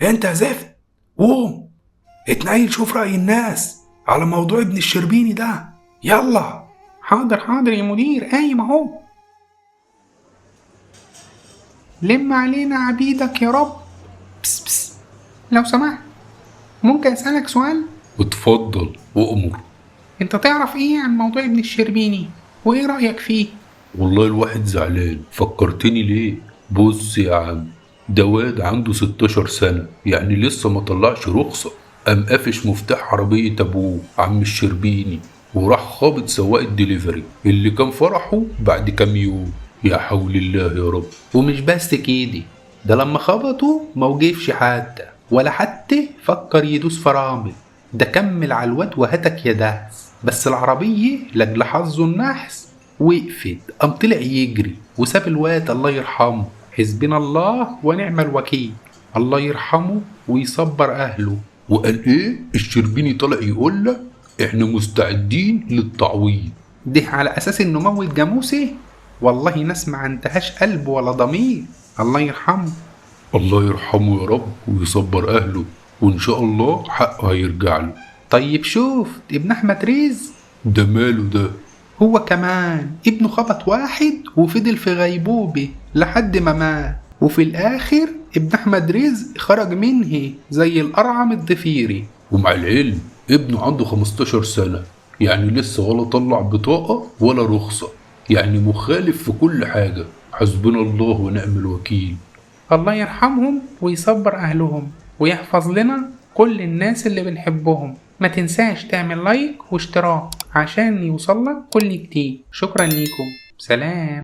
انت يا زفت، قوم اتنيل شوف رأي الناس على موضوع ابن الشربيني ده، يلا. حاضر حاضر يا مدير، قايم اهو. لم علينا عبيدك يا رب. بس بس، لو سمحت ممكن اسألك سؤال؟ اتفضل وأمر. انت تعرف ايه عن موضوع ابن الشربيني وايه رأيك فيه؟ والله الواحد زعلان، فكرتني ليه؟ بص يا عم، ده واد عنده 16 سنة، يعني لسه ما طلعش رخصة. قام قافش مفتاح عربية أبوه عم الشربيني، وراح خابط سواق الدليفري اللي كان فرحه بعد كام يوم. يا حول الله يا رب. ومش بس كده، ده لما خبطه موقفش حتى ولا حتى فكر يدوس فرامل، ده كمل على الواد وهتك يا دهس. بس العربية لأجل حظه النحس وقفت، قام طلع يجري وساب الواد. الله يرحمه، حسبنا الله ونعم الوكيل. الله يرحمه ويصبر أهله. وقال إيه؟ الشربيني طلع يقول لك إحنا مستعدين للتعويض. ده على أساس إنه موت جاموسه. والله ناس ما عندهاش قلب ولا ضمير. الله يرحمه. الله يرحمه يا رب ويصبر أهله، وإن شاء الله حقه هيرجع له. طيب شوف ابن أحمد ريز، ده ماله ده؟ هو كمان ابنه خبط واحد وفضل في غيبوبة لحد ما مات، وفي الآخر ابن أحمد رزق خرج منه زي الأرعم الضفيري. ومع العلم ابنه عنده 15 سنة، يعني لسه ولا طلع بطاقة ولا رخصة، يعني مخالف في كل حاجة. حسبنا الله ونعم الوكيل. الله يرحمهم ويصبر أهلهم ويحفظ لنا كل الناس اللي بنحبهم. ما تنساش تعمل لايك واشتراك عشان يوصلك كل جديد. شكرا ليكم، سلام.